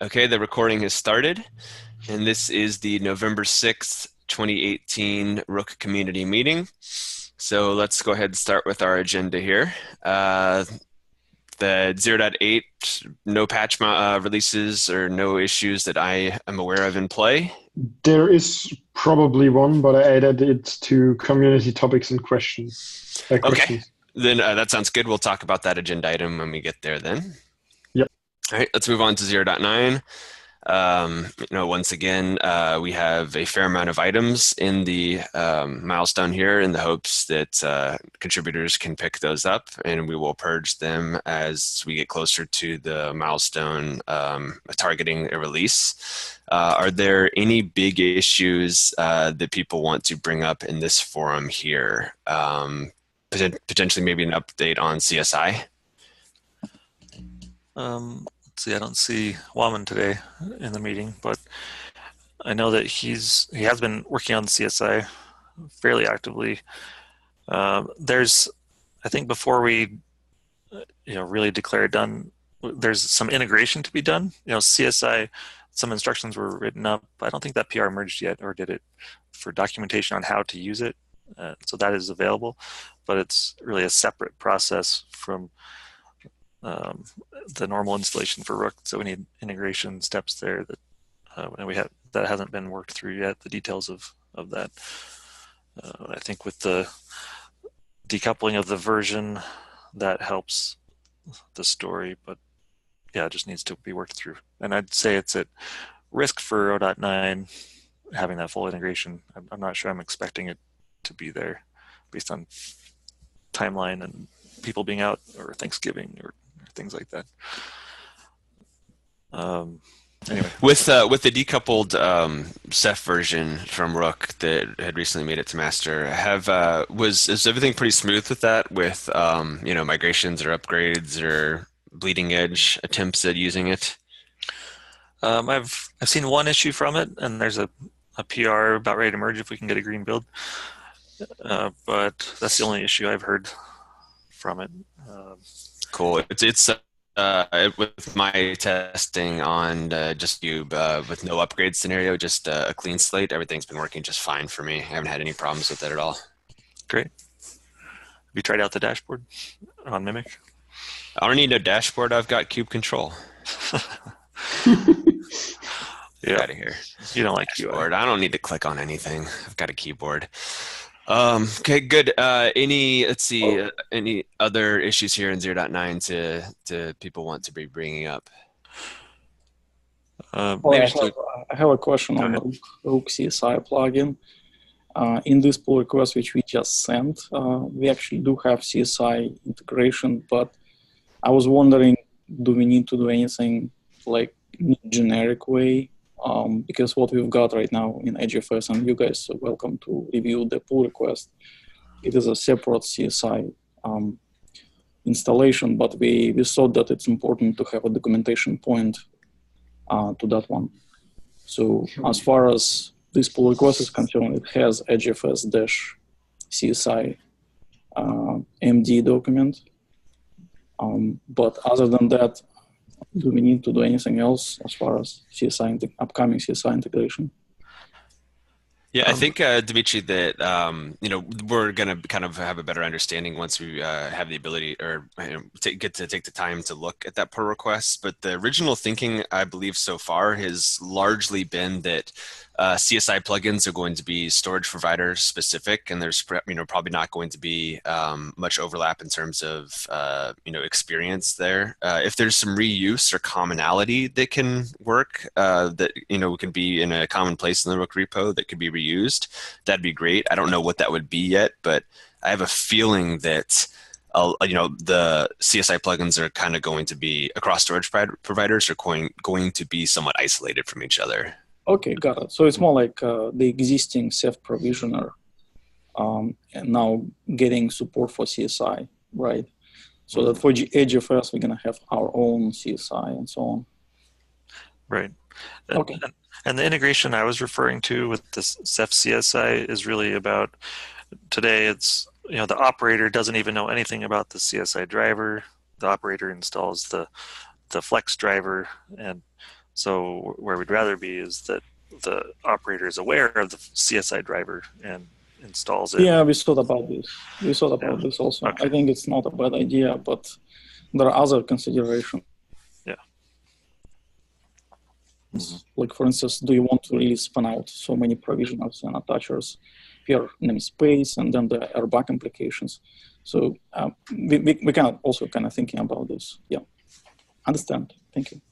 Okay, the recording has started, and this is the November 6th, 2018 Rook Community Meeting. So let's go ahead and start with our agenda here. The 0.8, no patch releases or no issues that I am aware of in play. There is probably one, but I added it to community topics and Okay, questions. then that sounds good. We'll talk about that agenda item when we get there then. Yep. All right, let's move on to 0.9. Once again, we have a fair amount of items in the milestone here in the hopes that contributors can pick those up, and we will purge them as we get closer to the milestone targeting a release. Are there any big issues that people want to bring up in this forum here? Potentially maybe an update on CSI? Let's see, I don't see Waman today in the meeting, but I know that he has been working on CSI fairly actively. I think before we really declare it done, there's some integration to be done. CSI, some instructions were written up. I don't think that PR merged yet, or did it, for documentation on how to use it. So that is available, but it's really a separate process from the normal installation for Rook. So we need integration steps there that hasn't been worked through yet. The details of that. I think with the decoupling of the version, that helps the story, but yeah, it just needs to be worked through. And I'd say it's at risk for 0.9 having that full integration. I'm not sure I'm expecting it to be there based on timeline and people being out or Thanksgiving or things like that. Anyway, with the decoupled Ceph version from Rook that had recently made it to master, is everything pretty smooth with that? With migrations or upgrades or bleeding edge attempts at using it? I've seen one issue from it, and there's a PR about ready to merge if we can get a green build. But that's the only issue I've heard from it. Cool. It's with my testing on just Cube with no upgrade scenario, just a clean slate. Everything's been working just fine for me. I haven't had any problems with it at all. Great. Have you tried out the dashboard on Mimic? I don't need no dashboard. I've got Cube control. Yeah. Get out of here. You don't like dashboard. UI. I don't need to click on anything. I've got a keyboard. Okay, good. Let's see, any other issues here in 0.9 to people want to be bringing up? I have a question on the Rook CSI plugin. In this pull request which we just sent, we actually do have CSI integration, but I was wondering, do we need to do anything like in a generic way? Because what we've got right now in HFS, and you guys are welcome to review the pull request, it is a separate CSI installation, but we thought that it's important to have a documentation point to that one. So as far as this pull request is concerned, it has HFS-CSI MD document. But other than that, do we need to do anything else as far as upcoming CSI integration? Yeah, I think, Dimitri, that we're going to kind of have a better understanding once we have the ability or get to take the time to look at that pull request. But the original thinking, I believe, so far has largely been that CSI plugins are going to be storage provider specific, and there's probably not going to be much overlap in terms of experience there. If there's some reuse or commonality that can work, that can be in a common place in the Rook repo that could be reused, that'd be great. I don't know what that would be yet, but I have a feeling that the CSI plugins are kind of going to be across storage providers are going to be somewhat isolated from each other. Okay, got it. So it's more like the existing Ceph provisioner and now getting support for CSI, right? So that for HFS, we're going to have our own CSI and so on. Right. Okay. And the integration I was referring to with the Ceph CSI is really about, today it's, the operator doesn't even know anything about the CSI driver. The operator installs the Flex driver, and So where we'd rather be is that the operator is aware of the CSI driver and installs it. Yeah, we thought about this. We thought about this also. Okay. I think it's not a bad idea, but there are other considerations. Yeah. Mm-hmm. Like, for instance, do you want to really span out so many provisioners and attachers per namespace, and then the airbag implications? So we kind of also kind of thinking about this. Yeah, understand. Thank you.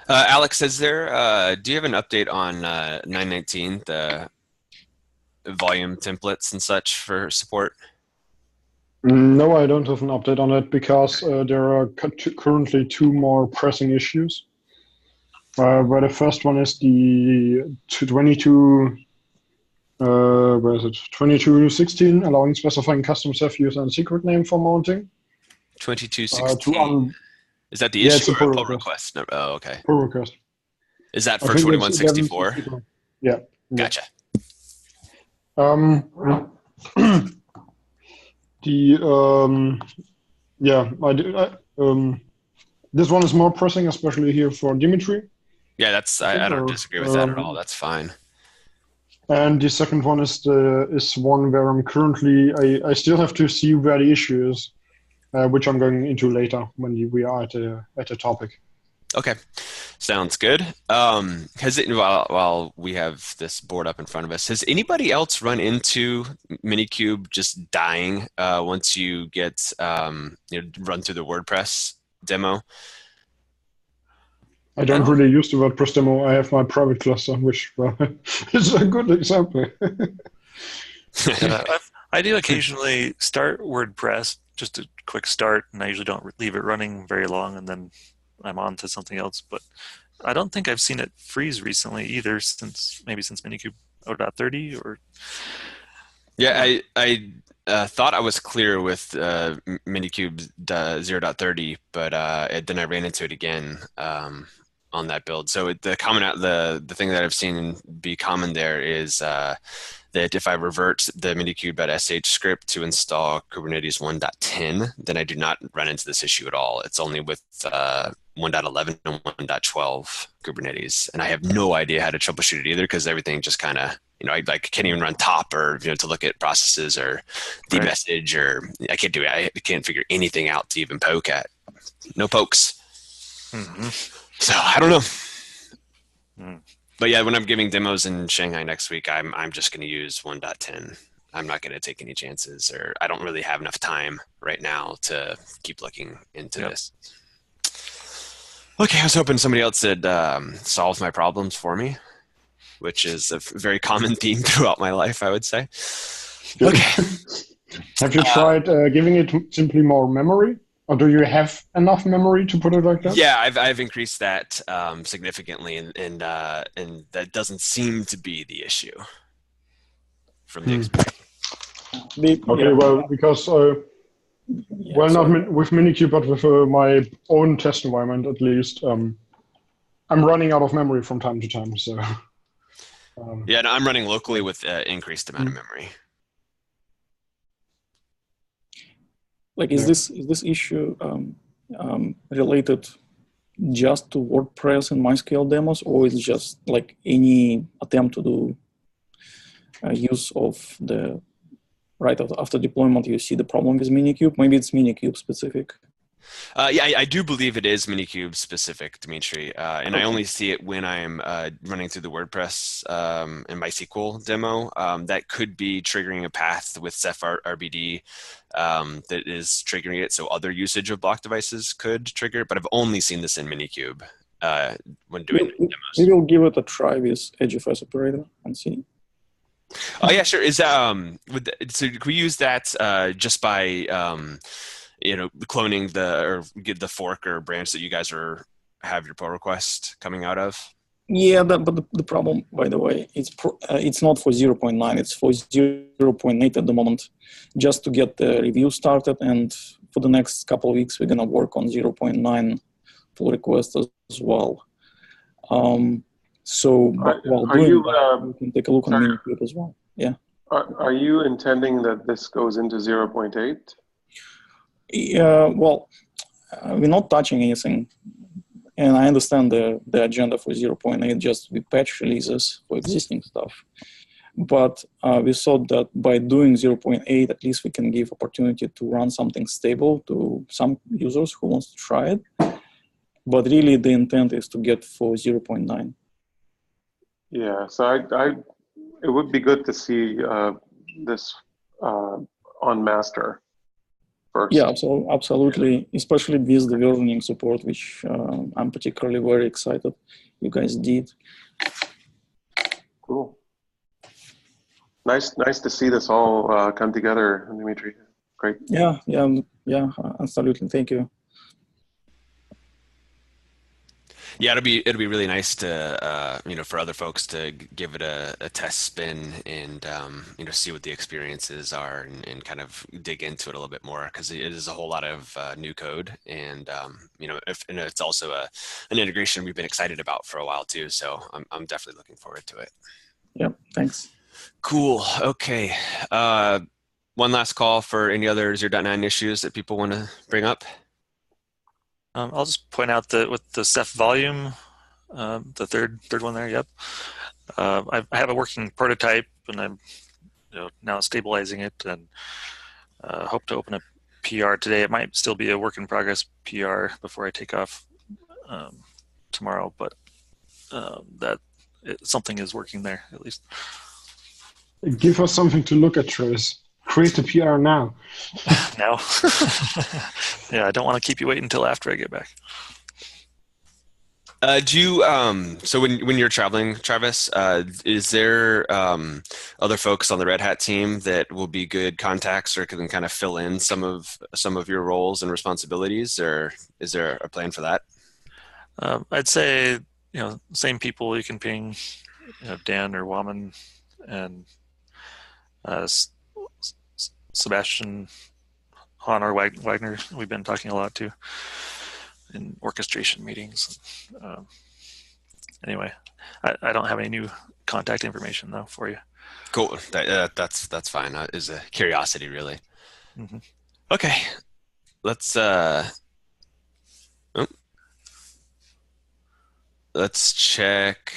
Alex, do you have an update on 919, the volume templates and such for support? No, I don't have an update on it because there are currently two more pressing issues. Where the first one is the 2216, allowing specifying custom self user and secret name for mounting. 2216. Is that the issue or a pull request? No, oh, okay. Pull request. Is that for 2164? Yeah. Gotcha. This one is more pressing, especially here for Dimitri. Yeah, I don't disagree with that at all. That's fine. And the second one is one where I'm currently, I still have to see where the issue is, which I'm going into later when we are at a topic. Okay, sounds good. While we have this board up in front of us, has anybody else run into Minikube just dying once you get run through the WordPress demo? I don't really use the WordPress demo. I have my private cluster, which is a good example. I do occasionally start WordPress, just a quick start, and I usually don't leave it running very long, and then I'm on to something else. But I don't think I've seen it freeze recently either, since Minikube 0.30 or. Yeah, I thought I was clear with Minikube 0.30, but then I ran into it again on that build. So the thing that I've seen be common there is that if I revert the minikube.sh script to install Kubernetes 1.10, then I do not run into this issue at all. It's only with 1.11 and 1.12 Kubernetes, and I have no idea how to troubleshoot it either, because everything just kind of, I can't even run top or to look at processes or the message, or I can't do it. I can't figure anything out to even poke at. No pokes. Mm-hmm. So I don't know. But yeah, when I'm giving demos in Shanghai next week, I'm just going to use 1.10. I'm not going to take any chances, or I don't really have enough time right now to keep looking into this. Okay, I was hoping somebody else had solved my problems for me, which is a very common theme throughout my life, I would say. Okay. Have you tried giving it simply more memory? Or do you have enough memory to put it like that? Yeah, I've increased that significantly, and that doesn't seem to be the issue from the experience. Okay, well, because not with Minikube, but with my own test environment at least, I'm running out of memory from time to time. So yeah, no, I'm running locally with increased amount of memory. Like, is this issue related just to WordPress and MySQL demos, or is it just like any attempt to do use of the right after deployment? You see the problem with Minikube. Maybe it's Minikube specific. Yeah, I do believe it is Minikube specific, Dimitri, and I only see it when I'm running through the WordPress and MySQL demo. That could be triggering a path with Ceph RBD that is triggering it, so other usage of block devices could trigger it, but I've only seen this in Minikube when doing demos. We will give it a try with edgeFS operator and see. Oh yeah, sure. Is so can we use that just by cloning or get the fork or branch that you guys have your pull request coming out of? Yeah, but the problem, by the way, it's not for 0.9, it's for 0.8 at the moment, just to get the review started. And for the next couple of weeks, we're going to work on 0.9 pull request as well. So while doing that, we can take a look on Minikube as well. Yeah. Are you intending that this goes into 0.8? Yeah, well, we're not touching anything And I understand the agenda for 0.8, just be patch releases for existing stuff. But we thought that by doing 0.8, at least we can give opportunity to run something stable to some users who wants to try it. But really the intent is to get for 0.9. Yeah, so it would be good to see this on master first. Yeah, absolutely, especially with the versioning support, which I'm particularly very excited you guys did. Cool. Nice to see this all come together, Dmitry. Great. Yeah, absolutely. Thank you. Yeah, it'll be really nice to for other folks to give it a test spin and see what the experiences are and kind of dig into it a little bit more, because it is a whole lot of new code, and and it's also an integration we've been excited about for a while too. So I'm definitely looking forward to it. Yeah, thanks. Cool. Okay. One last call for any other 0.9 issues that people want to bring up. I'll just point out that with the Ceph volume, the third one there, yep. I have a working prototype, and I'm now stabilizing it, and hope to open a PR today. It might still be a work in progress PR before I take off tomorrow, but something is working there at least. Give us something to look at, Trace. Create a PR now. Now? Yeah, I don't want to keep you waiting until after I get back. Do you, so when you're traveling, Travis, is there other folks on the Red Hat team that will be good contacts or can kind of fill in some of your roles and responsibilities, or is there a plan for that? I'd say, same people you can ping, Dan or Waman and Sebastian Hahn or Wagner. We've been talking a lot too in orchestration meetings. Anyway, I don't have any new contact information though for you. Cool. That's fine. Is a curiosity really. Mm-hmm. Okay. Let's let's check,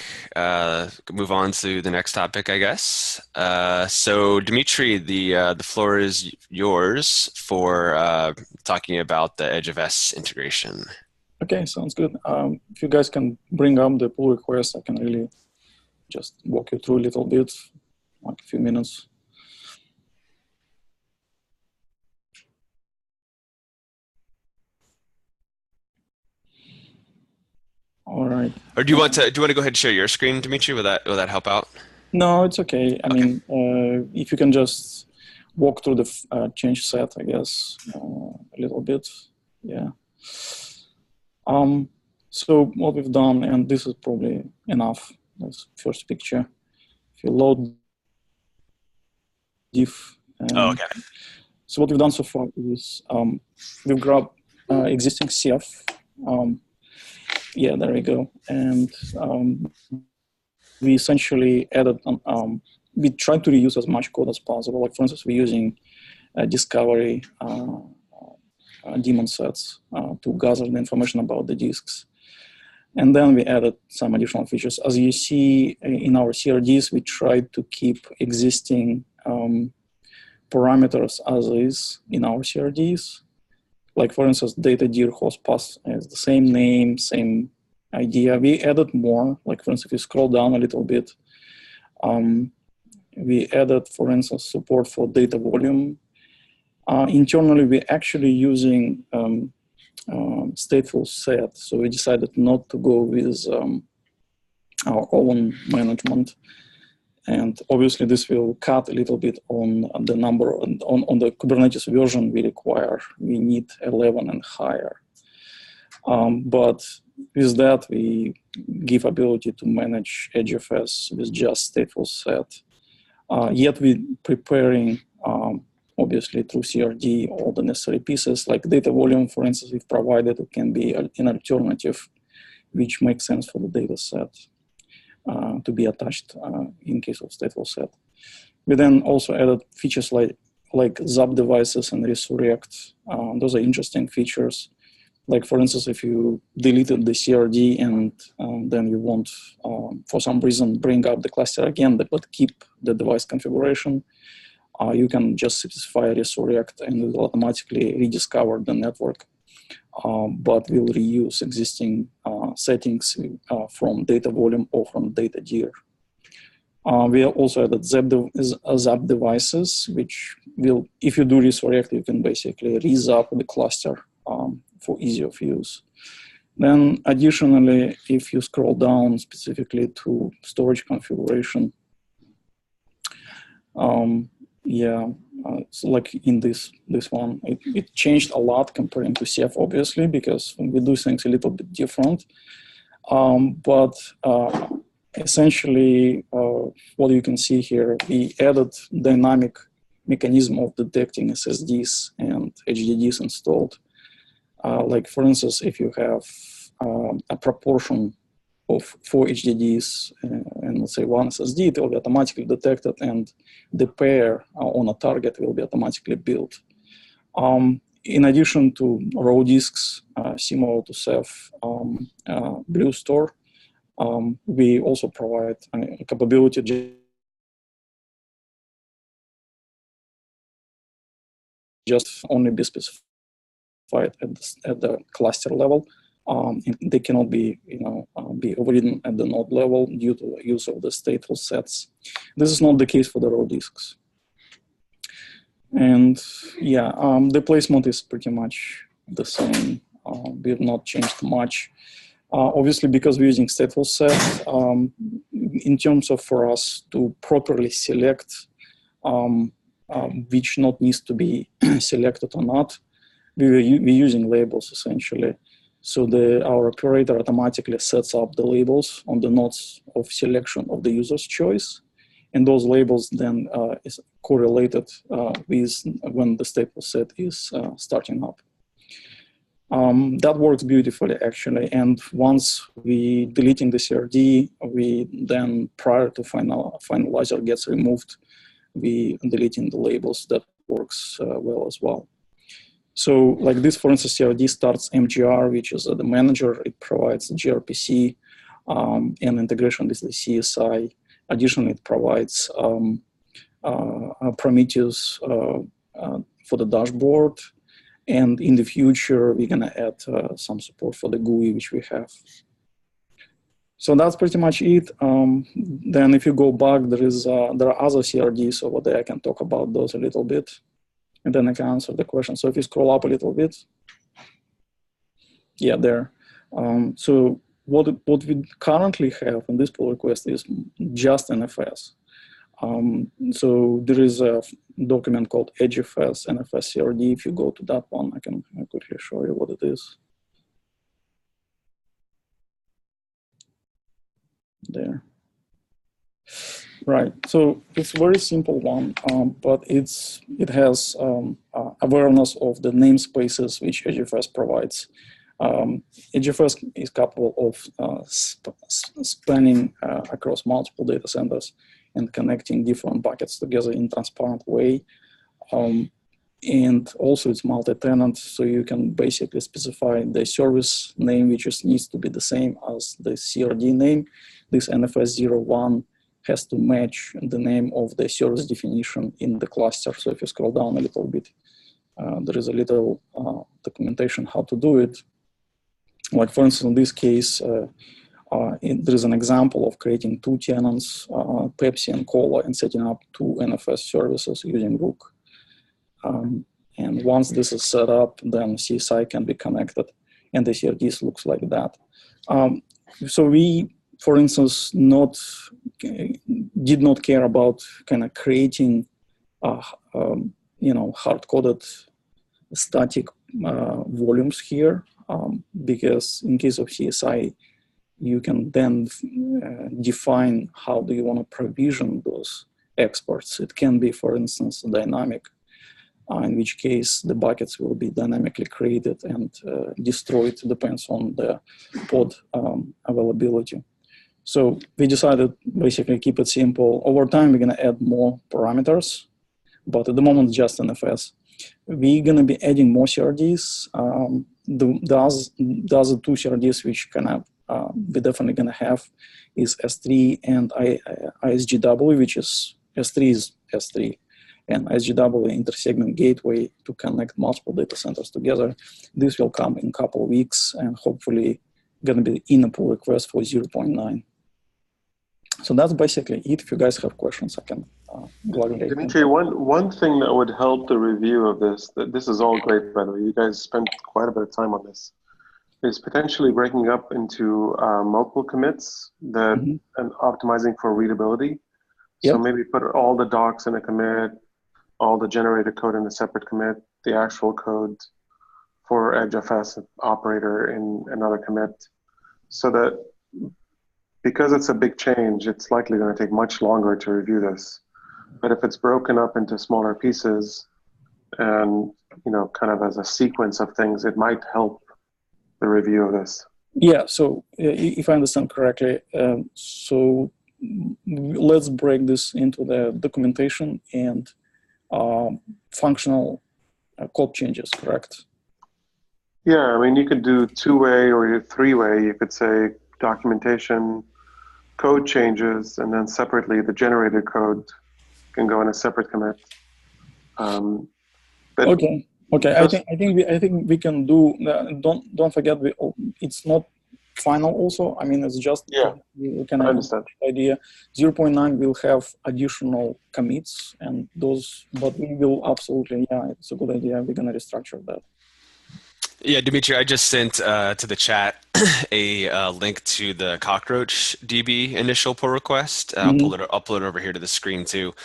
move on to the next topic, I guess. So Dmitry, the floor is yours for talking about the EdgeFS integration. Okay, sounds good. If you guys can bring up the pull request, I can really just walk you through a little bit, like a few minutes. All right. Or do you want to go ahead and share your screen, Dmitry? Will that help out? No, it's okay. I mean, if you can just walk through the change set, I guess, a little bit. Yeah. So what we've done, and this is probably enough. That's first picture. If you load diff. Okay. So what we've done so far is we've grabbed existing Ceph. Yeah, there we go. And we essentially added, we tried to reuse as much code as possible. Like for instance, we're using discovery daemon sets to gather the information about the disks. And then we added some additional features. As you see in our CRDs, we tried to keep existing parameters as is in our CRDs. Like for instance, data dir host path is the same name, same idea. We added more. Like for instance, if you scroll down a little bit, we added, for instance, support for data volume. Internally, we're actually using stateful set. So we decided not to go with our own management. And obviously, this will cut a little bit on the number, on the Kubernetes version we require. We need 11 and higher. But with that, we give ability to manage EdgeFS with just stateful set. Yet we're preparing, obviously, through CRD, all the necessary pieces, like data volume, for instance, we've provided it can be an alternative, which makes sense for the data set. To be attached in case of stateful set. We then also added features like ZAP devices and Resurrect. Those are interesting features. Like for instance, if you deleted the CRD and then you want, for some reason, bring up the cluster again, but keep the device configuration, you can just specify resurrect and it will automatically rediscover the network, but will reuse existing settings from data volume or from data dir. We also added zap devices, which will, if you do resurrect, you can basically rezap the cluster for ease of use. Then additionally, if you scroll down specifically to storage configuration, so like in this one, it changed a lot comparing to CF, obviously, because we do things a little bit different. But essentially, what you can see here, we added dynamic mechanism of detecting SSDs and HDDs installed. Like for instance, if you have a proportion of 4 HDDs and let's say 1 SSD, it will be automatically detected and the pair on a target will be automatically built. In addition to raw disks, similar to Ceph, Blue Store, we also provide a capability just only be specified at the cluster level. They cannot be, be overridden at the node level due to the use of the stateful sets. This is not the case for the raw disks. And yeah, the placement is pretty much the same. We have not changed much. Obviously, because we're using stateful sets, in terms of for us to properly select which node needs to be selected or not, we're using labels essentially. So our operator automatically sets up the labels on the nodes of selection of the user's choice. And those labels then is correlated with when the stateful set is starting up. That works beautifully, actually. And once we deleting the CRD, we then, prior to finalizer gets removed, we deleting the labels. That works well as well. So like this, for instance, CRD starts MGR, which is the manager. It provides gRPC and integration with the CSI. Additionally, it provides Prometheus for the dashboard. And in the future, we're going to add some support for the GUI, which we have. So that's pretty much it. Then if you go back, there are other CRDs over there. I can talk about those a little bit. And then I can answer the question. So if you scroll up a little bit. Yeah, there. So what we currently have in this pull request is just NFS. So there is a document called EdgeFS, NFS CRD. If you go to that one, I can quickly show you what it is. There. Right, so it's a very simple one, but it has awareness of the namespaces which EdgeFS provides. EdgeFS is capable of spanning across multiple data centers and connecting different buckets together in a transparent way. And also it's multi-tenant, so you can basically specify the service name, which needs to be the same as the CRD name. This NFS01 has to match the name of the service definition in the cluster. So if you scroll down a little bit, there is a little documentation how to do it. Like for instance, in this case, there is an example of creating 2 tenants, Pepsi and Cola, and setting up 2 NFS services using Rook. And once this is set up, then CSI can be connected, and the CRDs looks like that. So we, for instance, did not care about kind of creating, hard-coded static volumes here, because in case of CSI, you can then define how do you want to provision those exports. It can be, for instance, dynamic, in which case the buckets will be dynamically created and destroyed, depends on the pod availability. So we decided basically keep it simple. Over time, we're going to add more parameters, but at the moment, just NFS. We're going to be adding more CRDs. the other two CRDs which we're definitely gonna have is S3 and ISGW, which is S3 is S3, and ISGW intersegment gateway to connect multiple data centers together. This will come in a couple of weeks and hopefully gonna be in a pull request for 0.9. So that's basically it. If you guys have questions, I can gladly. Dmitry, one thing that would help the review of this is all great, by the way. You guys spent quite a bit of time on this. Is potentially breaking up into multiple commits and optimizing for readability. Yep. So maybe put all the docs in a commit, all the generated code in a separate commit, the actual code for EdgeFS operator in another commit, so that because it's a big change, it's likely going to take much longer to review this. But if it's broken up into smaller pieces and, kind of as a sequence of things, it might help the review of this. Yeah, so if I understand correctly, so let's break this into the documentation and functional code changes, correct? Yeah, I mean, you could do two-way or three-way. You could say documentation, code changes, and then separately the generated code can go in a separate commit. Okay. I think we can do. Don't forget, it's not final. Also, I mean, it's just we can understand. Idea 0.9 will have additional commits, and those, but we will absolutely, it's a good idea. We're gonna restructure that. Yeah, Dmitry, I just sent to the chat a link to the Cockroach DB initial pull request. I'll pull it over here to the screen too.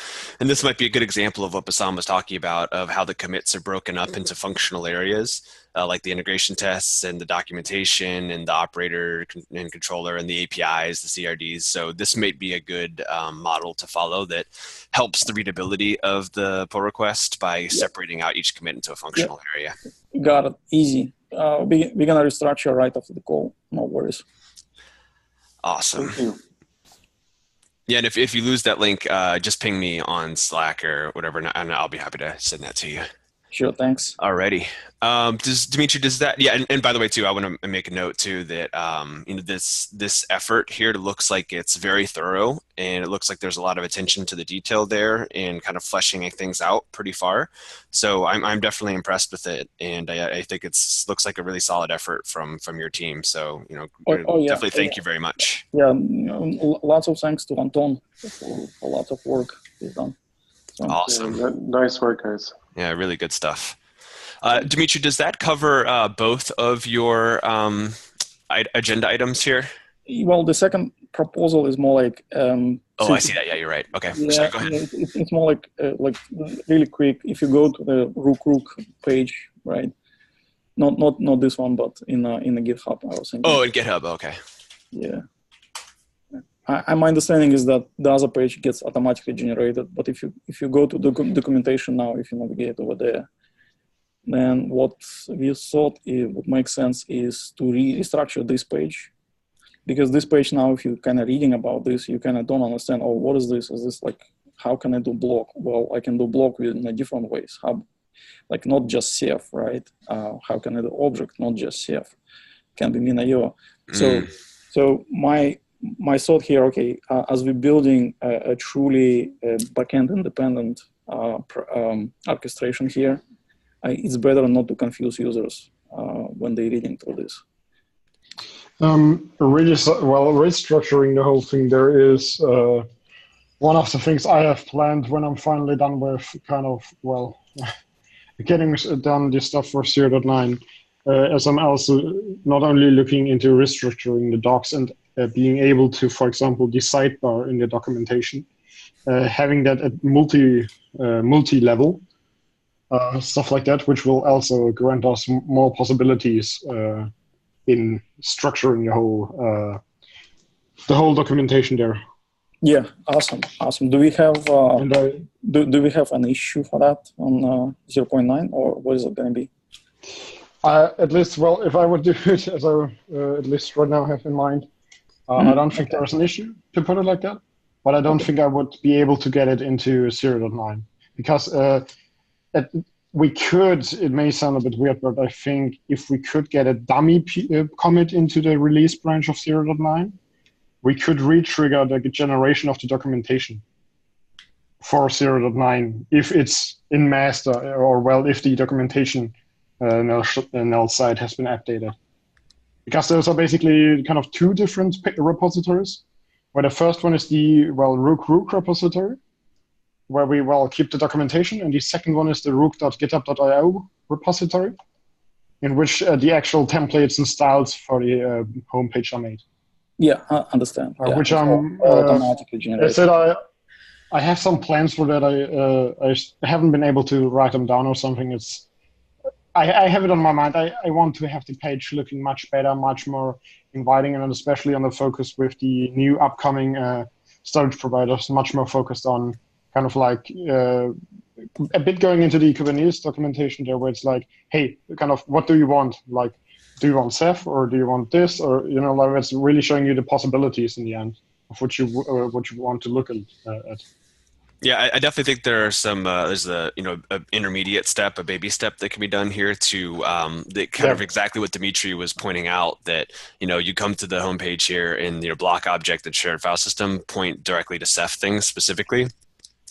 And this might be a good example of what Bassam was talking about, of how the commits are broken up into functional areas, like the integration tests and the documentation and the operator and controller and the APIs, the CRDs. So this might be a good model to follow that helps the readability of the pull request by separating out each commit into a functional area. Got it. Easy. We're gonna restructure right after the call. No worries. Awesome. Thank you. Yeah, and if you lose that link, just ping me on Slack or whatever, and I'll be happy to send that to you. Sure, thanks. Alrighty. Dmitry, does that? Yeah, and by the way, too, I want to make a note too that this effort here looks like it's very thorough, and it looks like there's a lot of attention to the detail there, and kind of fleshing things out pretty far. So I'm definitely impressed with it, and I think looks like a really solid effort from your team. So definitely thank you very much. Yeah, lots of thanks to Anton for a lot of work he's done. So, awesome. Nice work, guys. Yeah, really good stuff. Dmitry, does that cover both of your agenda items here? Well, the second proposal is more like. I see that. Yeah, you're right. Okay, sorry, go ahead. It's more like really quick. If you go to the Rook page, right? Not this one, but in the GitHub, I was thinking. Oh, in GitHub. Okay. Yeah. My understanding is that the other page gets automatically generated, but if you go to the documentation now, if you navigate over there, then what we thought it would make sense is to restructure this page, because this page now, if you're kind of reading about this, you kind of don't understand. Oh, what is this? Is this like, how can I do block? Well, I can do block in different ways. How, like not just Ceph, right? How can I do object, not just Ceph? Can be min.io. So my thought here, okay, as we're building a truly backend independent orchestration here, it's better not to confuse users when they're reading through this. Restructuring the whole thing, there is one of the things I have planned when I'm finally done with getting done this stuff for 0.9, as I'm also not only looking into restructuring the docs and being able to, for example, the sidebar in the documentation, having that at multi-level, stuff like that, which will also grant us more possibilities in structuring the whole documentation there. Yeah, awesome. Do we have do we have an issue for that on 0.9, or what is it going to be? At least, if I would do it as I at least right now have in mind, I don't think there's an issue, to put it like that. But I don't think I would be able to get it into 0.9, because we could, it may sound a bit weird, but I think if we could get a dummy commit into the release branch of 0.9, we could re-trigger the generation of the documentation for 0.9 if it's in master, or well, if the documentation null site has been updated. Because those are basically kind of two different repositories, where the first one is the, well, Rook repository, where we will keep the documentation, and the second one is the rook.github.io repository, in which the actual templates and styles for the homepage are made. Yeah, I understand. Yeah, which I'm automatically generated. I have some plans for that. I haven't been able to write them down or something. I have it on my mind. I want to have the page looking much better, much more inviting, and especially on the focus with the new upcoming storage providers, much more focused on kind of like a bit going into the Kubernetes documentation there, where it's like, hey, kind of, what do you want? Like, do you want Ceph, or do you want this? Or, you know, like, it's really showing you the possibilities in the end of what you want to look at. Yeah, I definitely think there are some. There's a intermediate step, a baby step that can be done here to that kind of exactly what Dimitri was pointing out. That you come to the homepage here, and block object and shared file system point directly to Ceph things specifically,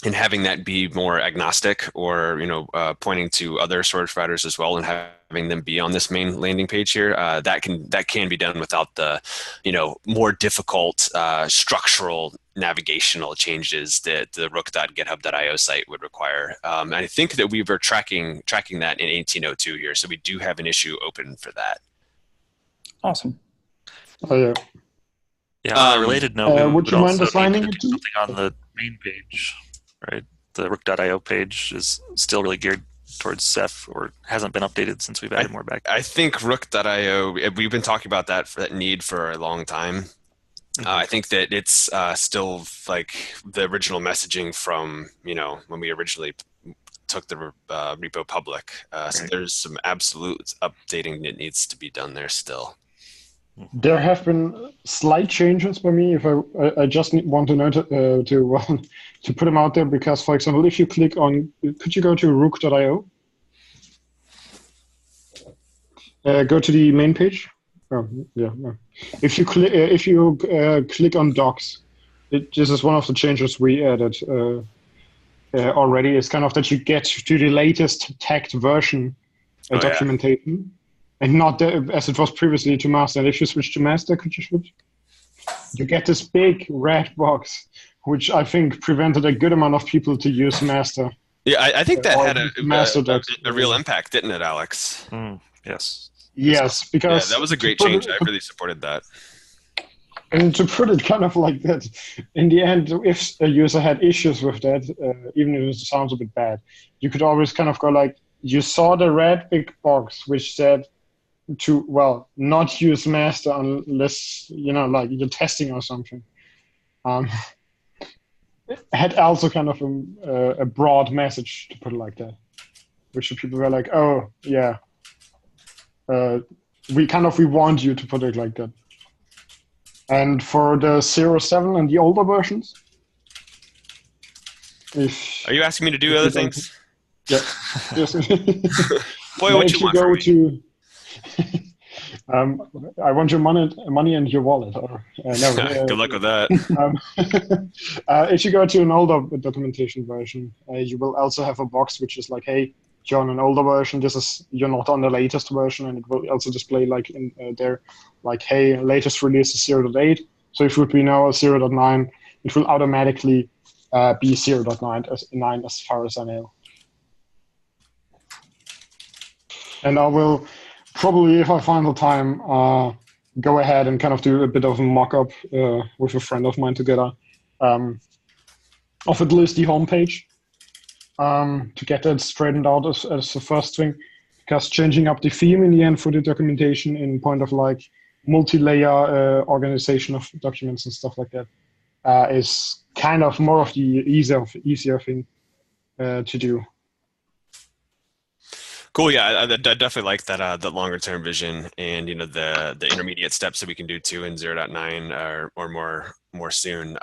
and having that be more agnostic, or pointing to other storage providers as well, and having them be on this main landing page here. That can be done without the more difficult structural navigational changes that the rook.github.io site would require. And I think that we were tracking that in 1802 here, so we do have an issue open for that. Awesome. Oh yeah. Yeah. On a related note, would you mind assigning it to something on the main page, right? The rook.io page is still really geared towards Ceph, or hasn't been updated since we've added more back. I think rook.io, we've been talking about that need for a long time. I think that it's still like the original messaging from when we originally took the repo public. So there's some absolute updating that needs to be done there still. There have been slight changes by me. If I just want to note to put them out there, because, for example, if you click on, could you go to rook.io? Go to the main page. Oh, yeah. No. If you click on docs, this is one of the changes we added already. It's kind of that you get to the latest tagged version documentation, and not as it was previously to master. And if you switch to master, could you switch? You get this big red box, which I think prevented a good amount of people to use master. Yeah, I think that had a real impact, didn't it, Alex? Yes. Yes, because that was a great change. I really supported that. And to put it kind of like that, in the end, if a user had issues with that, even if it sounds a bit bad, you could always kind of go like, you saw the red big box which said to, well, not use master unless, like you're testing or something. It had also kind of a broad message, to put it like that, which people were like, oh, yeah. We want you to put it like that. And for the 0.7 and the older versions, are you asking me to do other things? Yeah. Yes. Boy, what you want from me? I want your money and your wallet. Or, no, good luck with that. If you go to an older documentation version, you will also have a box which is like, hey, you're on an older version, you're not on the latest version, and it will also display like in there, like, hey, latest release is 0.8. So if it would be now 0.9, it will automatically be 0.9 as far as I know. And I will probably, if I find the time, go ahead and kind of do a bit of a mock-up with a friend of mine together of at least the homepage. To get that straightened out as the first thing, because changing up the theme in the end for the documentation in point of like multi-layer organization of documents and stuff like that is kind of more of the easier thing to do. Cool. Yeah, I definitely like that the longer term vision and the intermediate steps that we can do too in 0.9 or more soon.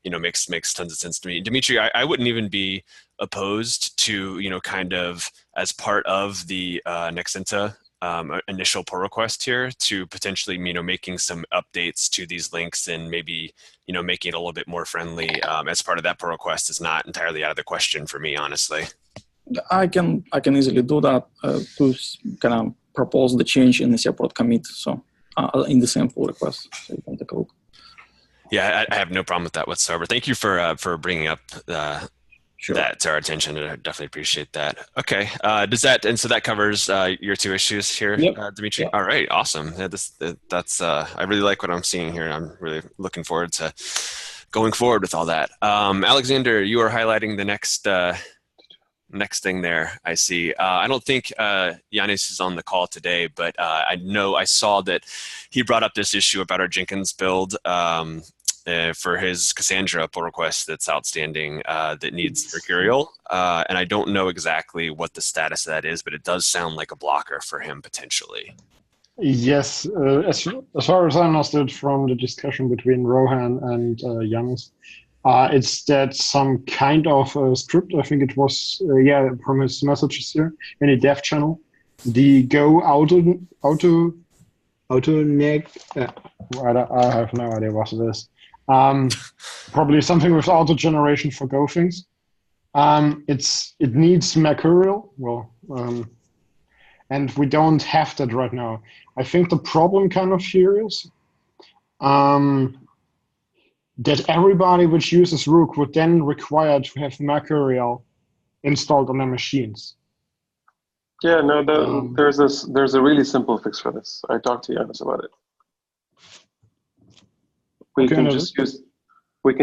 Makes tons of sense to me. Dimitri, I wouldn't even be opposed to kind of as part of the Nexenta initial pull request here to potentially making some updates to these links and maybe making it a little bit more friendly as part of that pull request is not entirely out of the question for me, honestly. I can easily do that to kind of propose the change in a separate commit, so in the same pull request, so you can take a look. Yeah, I have no problem with that whatsoever. Thank you for bringing up Sure. that to our attention. I definitely appreciate that. Okay, so that covers your two issues here, Yep. Dimitri. Yep. All right, awesome. Yeah, that's I really like what I'm seeing here. I'm really looking forward to going forward with all that. Alexander, you are highlighting the next thing there. I see. I don't think Yanis is on the call today, but I saw that he brought up this issue about our Jenkins build for his Cassandra pull request that's outstanding that needs Mercurial. And I don't know exactly what the status of that is, but it does sound like a blocker for him potentially. Yes, as far as I understood from the discussion between Rohan and Yanis, it's that some kind of script. I think it was from his messages here in a dev channel. The go auto neg. I have no idea what it is. Probably something with auto generation for Go things. It needs Mercurial. And we don't have that right now. I think the problem kind of here is that everybody which uses Rook would then require to have Mercurial installed on their machines. Yeah, no, there's a really simple fix for this. I talked to Yanis about it. We can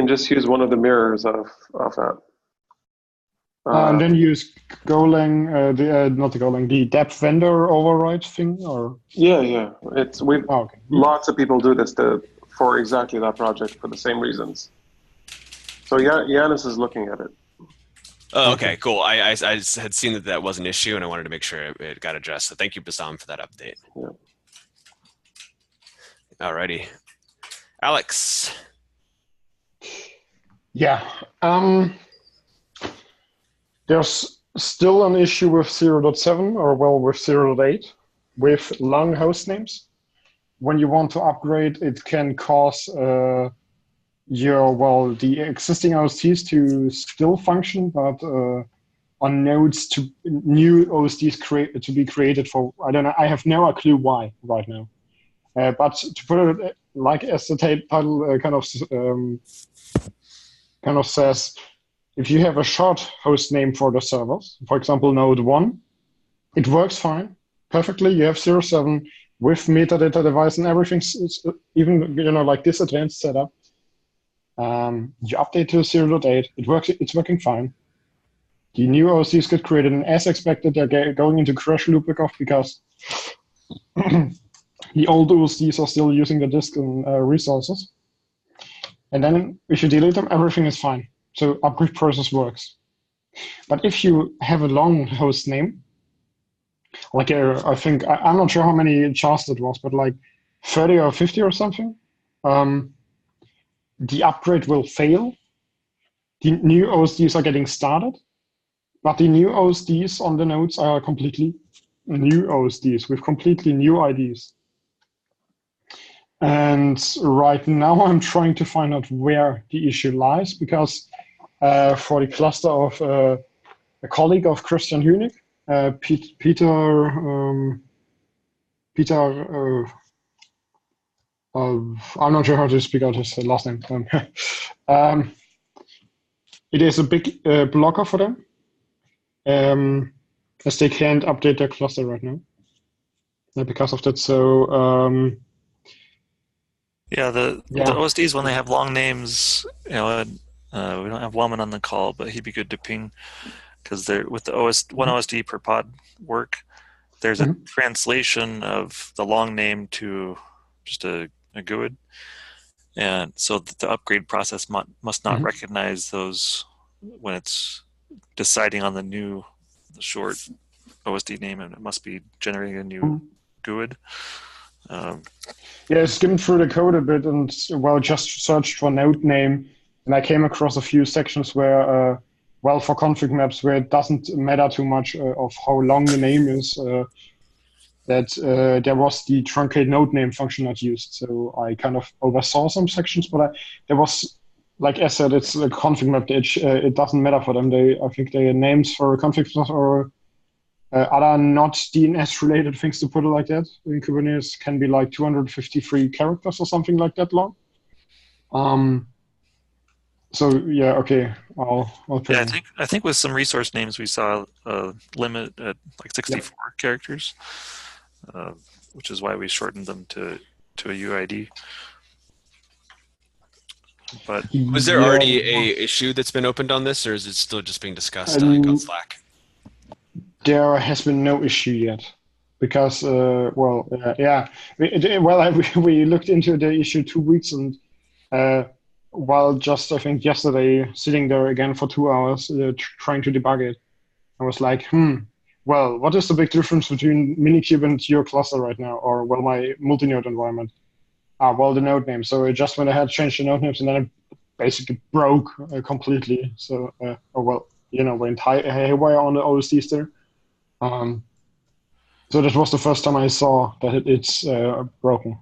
just use one of the mirrors of that. And then use Golang, not the Golang, the depth vendor override thing, or yeah. Lots of people do this for exactly that project for the same reasons. So Yanis is looking at it. Oh, okay, cool. I had seen that was an issue, and I wanted to make sure it got addressed. So thank you, Bassam, for that update. Yeah. Alrighty, Alex. Yeah. There's still an issue with 0.7 or with 0.8 with long host names. When you want to upgrade, it can cause the existing OSTs to still function, but on nodes to new OSTs to be created for, I don't know, I have no clue why right now. But to put it like as the title kind of says, if you have a short host name for the servers, for example, node 1, it works fine, perfectly. You have 0.7 with metadata device and everything, even like this advanced setup. You update to 0.8, it's working fine. The new OSTs get created, and as expected, they're going into crash loop kickoff because the old OSTs are still using the disk and resources. And then if you delete them, everything is fine. So upgrade process works. But if you have a long host name, like I think, I'm not sure how many chars it was, but like 30 or 50 or something, the upgrade will fail. The new OSDs are getting started, but the new OSDs on the nodes are completely new OSDs with completely new IDs. And right now I'm trying to find out where the issue lies, because for the cluster of a colleague of Christian Hünig, Peter, I'm not sure how to speak out his last name. It is a big blocker for them, as they can't update their cluster right now because of that. So the OSDs, when they have long names, we don't have Wellman on the call, but he'd be good to ping, because with the one OSD per pod work, there's a translation of the long name to just a GUID, and so the upgrade process must not recognize those when it's deciding on the short OSD name, and it must be generating a new GUID. Yeah, I skimmed through the code a bit and, well, just searched for node name, and I came across a few sections where, well, for config maps, where it doesn't matter too much of how long the name is, that there was the truncate node name function not used. So I kind of oversaw some sections, but there was, like I said, it's a config map. It doesn't matter for them. I think their names for config maps or other not DNS related things, to put it like that, in Kubernetes can be like 253 characters or something like that long. So yeah, okay, I'll put Yeah, I think with some resource names we saw a limit at like 64 characters, which is why we shortened them to a UID. But was there already a issue that's been opened on this, or is it still just being discussed on Slack? There has been no issue yet, because we looked into the issue 2 weeks, and while just I think yesterday sitting there again for 2 hours trying to debug it, I was like, well, what is the big difference between Minikube and your cluster right now, or well, my multi-node environment? Well, the node name. So I just went ahead, changed the node names, and then it basically broke completely. So, went haywire on the OSDs there. So that was the first time I saw that it's broken.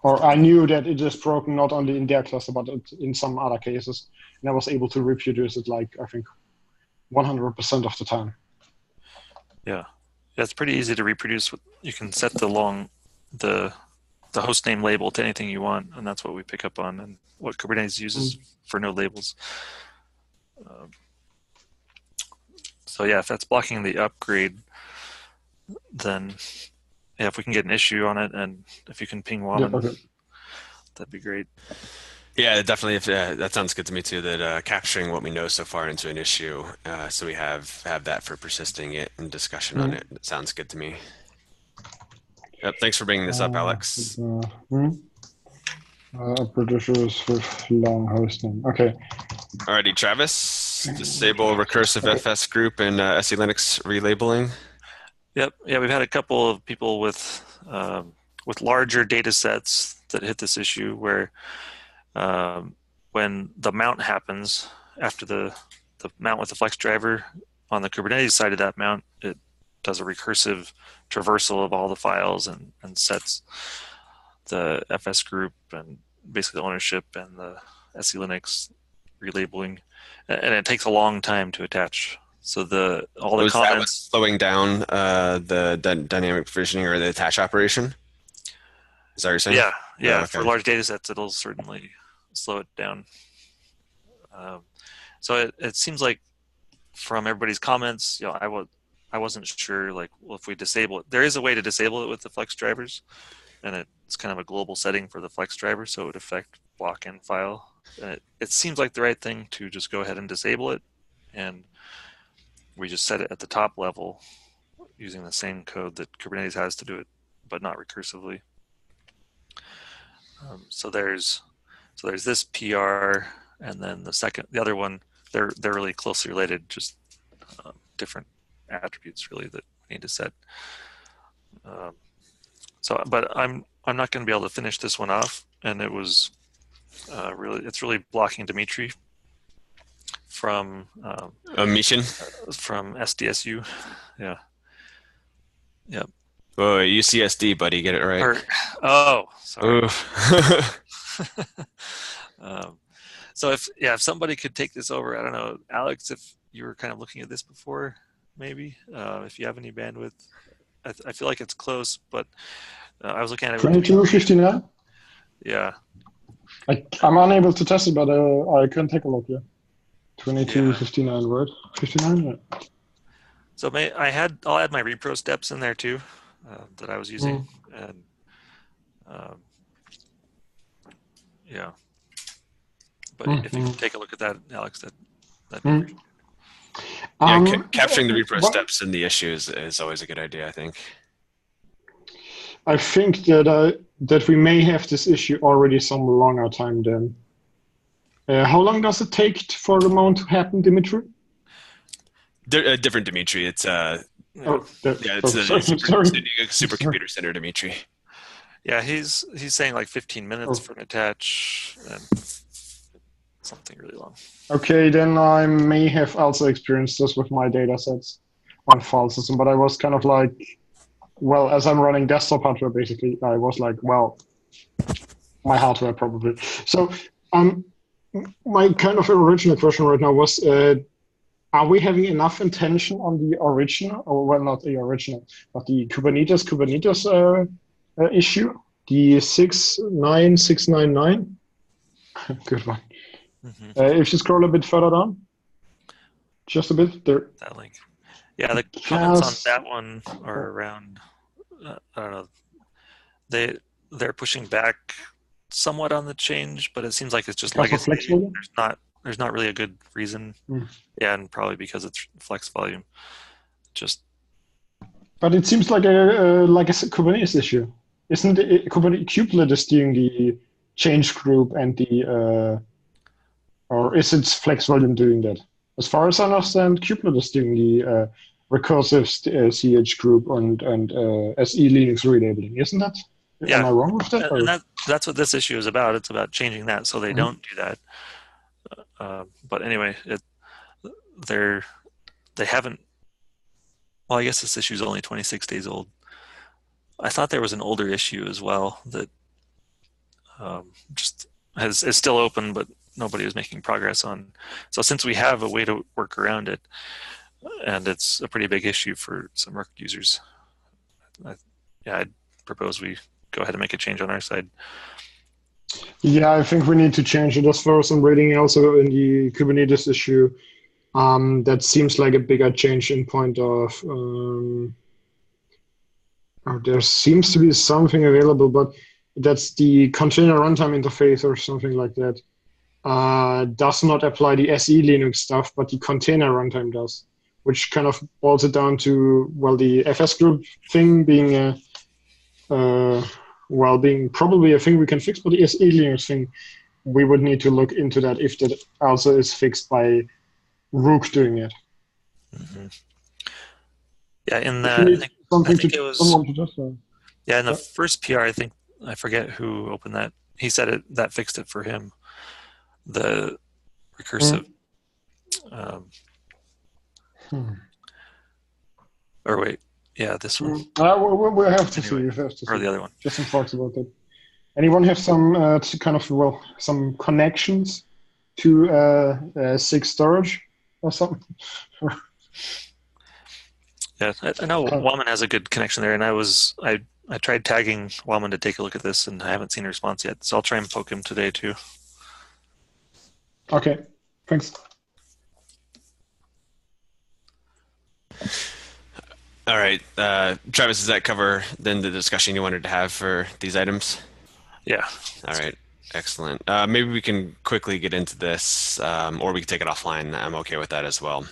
Or I knew that it is broken not only in their cluster, but in some other cases. And I was able to reproduce it, like, I think, 100% of the time. Yeah, it's pretty easy to reproduce. You can set the host name label to anything you want, and that's what we pick up on and what Kubernetes uses for node labels. So yeah, if that's blocking the upgrade, then yeah, if we can get an issue on it, and if you can ping Waman, that'd be great. Yeah, definitely. That sounds good to me too. That capturing what we know so far into an issue, so we have that for persisting it and discussion on it. That sounds good to me. Yep, thanks for bringing this up, Alex. Producers with long host name. Okay. Alrighty, Travis. Disable recursive FS group and SE Linux relabeling. Yep. Yeah, we've had a couple of people with larger data sets that hit this issue where when the mount happens after the mount with the flex driver on the Kubernetes side of that mount, it does a recursive traversal of all the files and sets the FS group and basically the ownership and the SE Linux relabeling, and it takes a long time to attach. So all the comments that was slowing down the dynamic provisioning or the attach operation. Is that what you're saying? Yeah. Okay. For large data sets, it'll certainly slow it down. So it seems like from everybody's comments, I wasn't sure, like, well, if we disable it, there is a way to disable it with the flex drivers, and it's kind of a global setting for the flex driver, so it would affect block and file. And it seems like the right thing to just go ahead and disable it, and we just set it at the top level using the same code that Kubernetes has to do it, but not recursively. So there's this PR, and then the other one, they're really closely related, just different attributes really that we need to set. But I'm not going to be able to finish this one off, and it was it's really blocking Dimitri from mission from SDSU. Yeah. Yep. Oh, UCSD, buddy, get it right. Sorry. So if somebody could take this over, I don't know, Alex, if you were kind of looking at this before, maybe if you have any bandwidth. I feel like it's close, but I was looking at it. 2259. Yeah. I'm unable to test it, but I can take a look. Yeah. 2259 word. 59. Yeah. So I'll add my repro steps in there too that I was using, and yeah. But if you can take a look at that, Alex, that'd be great. Capturing the repro steps and the issues is always a good idea, I think. I think that we may have this issue already some longer time then. How long does it take for the mount to happen, Dimitri? Different Dimitri. It's Oh, Yeah, it's the sorry, sorry. supercomputer center, Dimitri. Yeah, he's saying like 15 minutes for an attach and something really long. Okay, then I may have also experienced this with my data sets on file system, but I was kind of like, well, as I'm running desktop hardware, basically, I was like, well, my hardware probably. So, my kind of original question right now was, are we having enough intention on the original, or well, not the original, but the Kubernetes issue, the 69699? Good one. Mm-hmm. If you scroll a bit further down, just a bit there. That link. Yeah, the comments on that one are around. I don't know. They're pushing back somewhat on the change, but it seems like it's just legacy. There's not really a good reason. Yeah, and probably because it's flex volume. But it seems like a Kubernetes issue, isn't it? Kubernetes kubelet is doing the change group and the or is it flex volume doing that? As far as I understand, kubelet is doing the recursive CH group and SE Linux relabeling, isn't that? Yeah. Am I wrong with that? And that's what this issue is about. It's about changing that so they don't do that. But anyway, they haven't. Well, I guess this issue is only 26 days old. I thought there was an older issue as well that is still open, but nobody is making progress on. So since we have a way to work around it, and it's a pretty big issue for some Rook users, I'd propose we go ahead and make a change on our side. Yeah, I think we need to change it. As far as I'm reading also in the Kubernetes issue, that seems like a bigger change in point of there seems to be something available, but that's the container runtime interface or something like that. Does not apply the SE Linux stuff, but the container runtime does, which kind of boils it down to, well, the FS group thing being being probably a thing we can fix, but the SE Linux thing, we would need to look into that if that also is fixed by Rook doing it. Mm-hmm. Yeah, in the I think it was in the first PR. I forget who opened that. He said that fixed it for him. The recursive. Or wait, yeah, this one. We'll have to see. Or the other one. Just some thoughts about that. Anyone have some some connections to SIG storage or something? Yeah, I know Wallman has a good connection there, and I tried tagging Wallman to take a look at this, and I haven't seen a response yet, so I'll try and poke him today too. Okay, thanks. All right, Travis, does that cover then the discussion you wanted to have for these items? Yeah. All right, excellent. Maybe we can quickly get into this, or we can take it offline. I'm okay with that as well.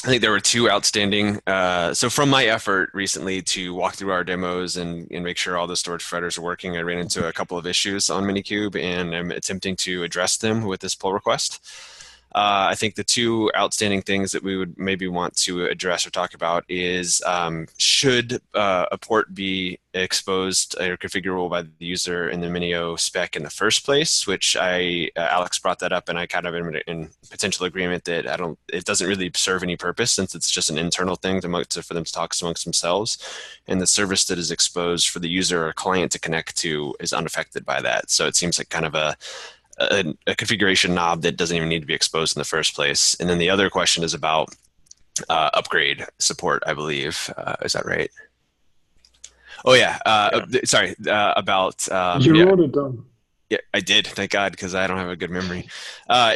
I think there were two outstanding. So from my effort recently to walk through our demos and make sure all the storage providers are working, I ran into a couple of issues on Minikube, and I'm attempting to address them with this pull request. I think the two outstanding things that we would maybe want to address or talk about is should a port be exposed or configurable by the user in the Minio spec in the first place, which Alex brought that up, and I kind of am in potential agreement that it doesn't really serve any purpose since it's just an internal thing for them to talk amongst themselves, and the service that is exposed for the user or client to connect to is unaffected by that. So it seems like kind of a configuration knob that doesn't even need to be exposed in the first place. And then the other question is about upgrade support, I believe. Is that right? Oh, yeah. Sorry. About... you wrote it down. Yeah, I did. Thank God, because I don't have a good memory.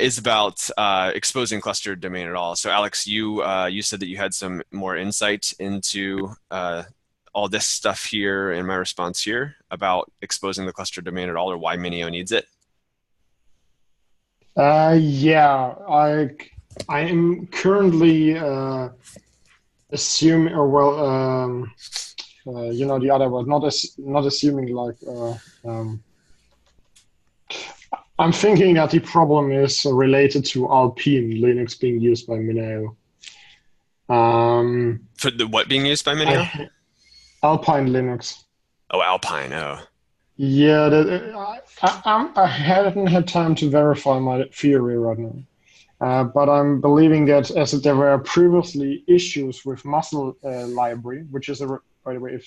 Is about exposing clustered domain at all. So, Alex, you said that you had some more insight into all this stuff here in my response here about exposing the clustered domain at all, or why Minio needs it. Yeah, I am currently assuming, or the other word, not assuming, like I'm thinking that the problem is related to Alpine Linux being used by Minio. For the what being used by Minio? Alpine Linux. Oh, Alpine. Oh. Yeah, I hadn't had time to verify my theory right now. But I'm believing that as there were previously issues with muscle library, which is by the way,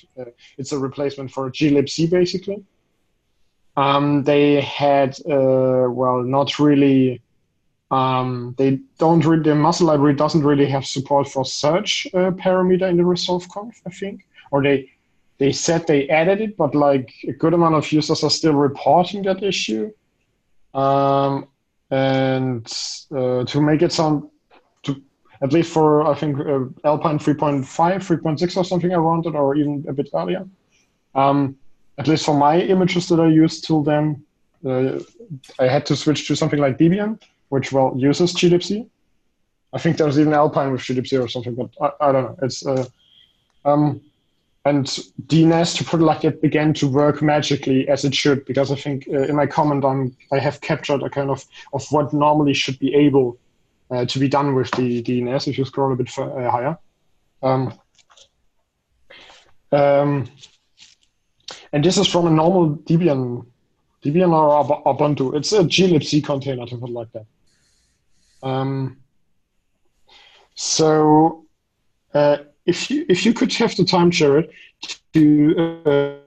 it's a replacement for glibc basically. They had not really. They don't really. The muscle library doesn't really have support for search parameter in the resolve conf, I think, or they said they added it, but like a good amount of users are still reporting that issue. And to make it sound, to at least for I think Alpine 3.5, 3.6 or something around it, or even a bit earlier. At least for my images that I used till then, I had to switch to something like Debian, which uses glibc. I think there's even Alpine with glibc or something, but I don't know. It's and DNS, to put it like that, began to work magically as it should, because I think in my comment I have captured a kind of what normally should be able to be done with the DNS if you scroll a bit higher. And this is from a normal Debian or Ubuntu. It's a glibc container, to put it like that. So if you could have the time, Jared, to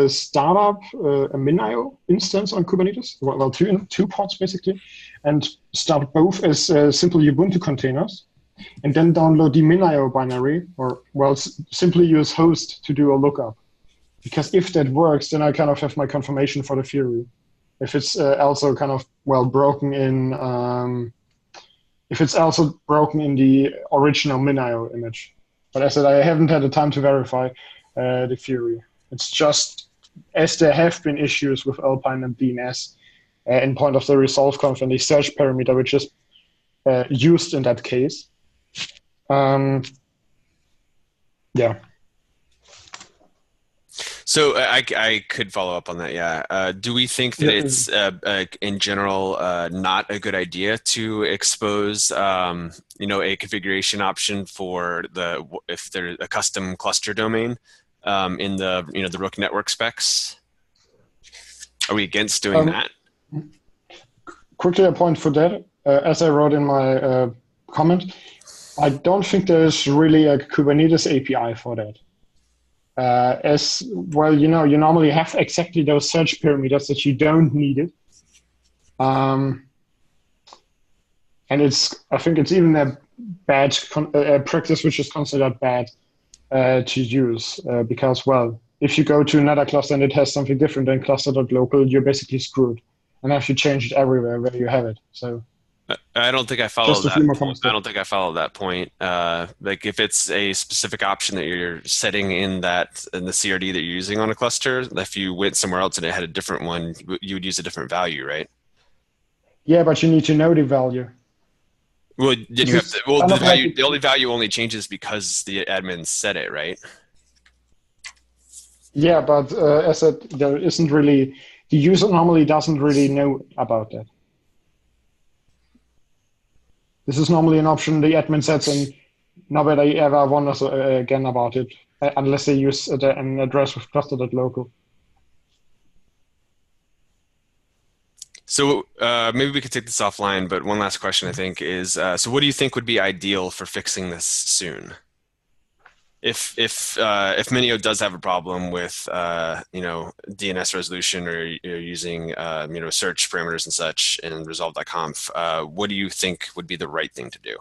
start up a MinIO instance on Kubernetes, well, two pods basically, and start both as simple Ubuntu containers, and then download the MinIO binary, or simply use host to do a lookup. Because if that works, then I kind of have my confirmation for the theory. If it's also kind of broken in, if it's also broken in the original MinIO image. But as I said, I haven't had the time to verify the theory. It's just as there have been issues with Alpine and DNS in point of the resolve conf and the search parameter, which is used in that case. Yeah. So I could follow up on that. Yeah. Do we think that it's in general not a good idea to expose a configuration option for if there's a custom cluster domain in the the Rook network specs? Are we against doing that? Quickly a point for that, as I wrote in my comment, I don't think there's really a Kubernetes API for that. As well, you normally have exactly those search parameters that you don't need it. And I think it's even a bad practice, which is considered bad to use because, if you go to another cluster and it has something different than cluster.local, you're basically screwed and have to change it everywhere where you have it. So I don't think I follow that. I don't think I follow that point. Like if it's a specific option that you're setting in the CRD that you're using on a cluster, if you went somewhere else and it had a different one, you would use a different value, right? Yeah, but you need to know the value. Well, then you have to. Well, the only value only changes because the admin set it, right? Yeah, but as I said, there isn't really, the user normally doesn't really know about that. This is normally an option the admin sets, and nobody ever wonders again about it, unless they use an address with cluster.local. So maybe we could take this offline, but one last question I think is, so what do you think would be ideal for fixing this soon? If Minio does have a problem with DNS resolution or using search parameters and such in resolve.conf, what do you think would be the right thing to do?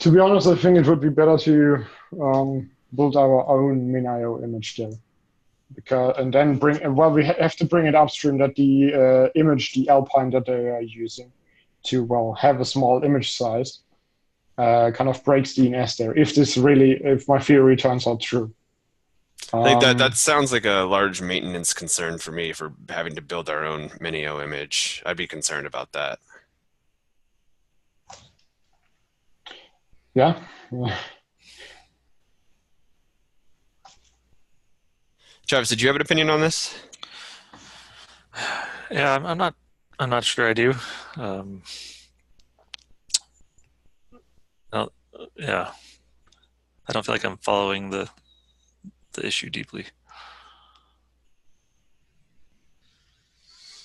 To be honest, I think it would be better to build our own MinIO image there, and then we have to bring it upstream that the image, the Alpine that they are using to have a small image size, kind of breaks DNS there. If my theory turns out true. I think that sounds like a large maintenance concern for me for having to build our own MinIO image. I'd be concerned about that. Yeah. Travis, did you have an opinion on this? Yeah, I'm not sure I do. No, yeah, I don't feel like I'm following the issue deeply.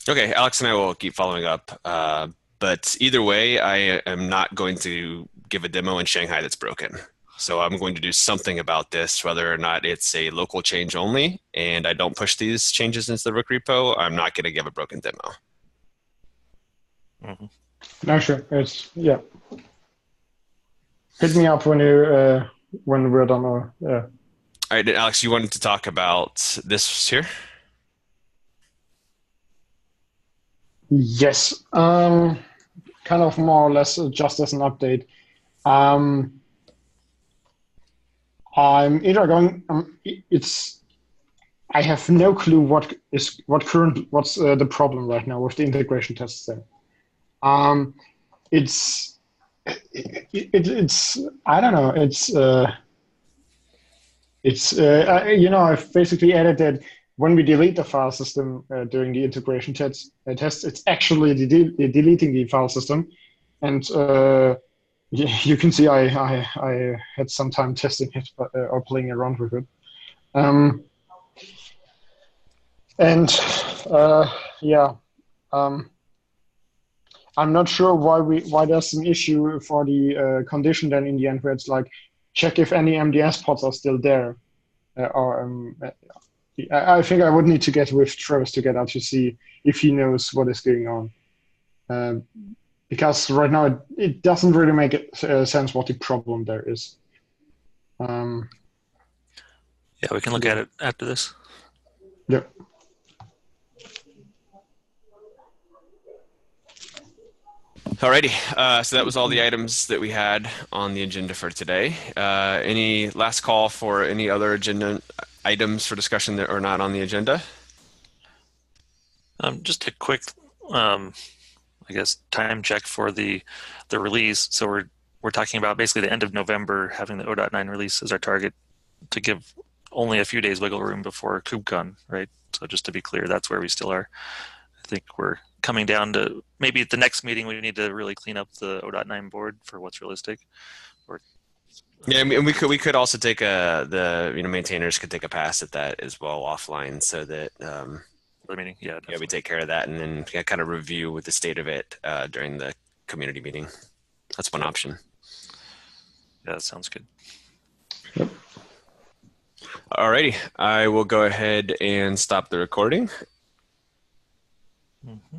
Okay, Alex and I will keep following up. But either way, I am not going to give a demo in Shanghai that's broken. So I'm going to do something about this, whether or not it's a local change only, and I don't push these changes into the Rook repo. I'm not going to give a broken demo. Mm-hmm. No, sure. It's yeah. Hit me up when you when we're done. All right, Alex, you wanted to talk about this here? Yes. Kind of more or less just as an update. I'm either going. I have no clue what's the problem right now with the integration tests there. Um, it's it's I don't know. I've basically added that when we delete the file system during the integration tests, it's actually deleting the file system, and you can see I had some time testing it or playing around with it. And yeah, um, I'm not sure why there's an issue for the condition then in the end where it's like check if any MDS pods are still there. I think I would need to get with Travis together to see if he knows what is going on. Because right now it doesn't really make sense what the problem there is. Yeah, we can look at it after this. Yeah. Alrighty, so that was all the items that we had on the agenda for today. Any last call for any other agenda items for discussion that are not on the agenda? Just a quick, I guess, time check for the release. So we're talking about basically the end of November, having the 0.9 release as our target to give only a few days wiggle room before KubeCon, right? So just to be clear, that's where we still are. I think we're coming down to maybe at the next meeting we need to really clean up the 0.9 board for what's realistic. Yeah, and we could also take the maintainers could take a pass at that as well offline, so that the meeting, yeah, we take care of that and then kind of review with the state of it during the community meeting. That's one option. Yeah, that sounds good. Yep. Alrighty, I will go ahead and stop the recording. Mm-hmm.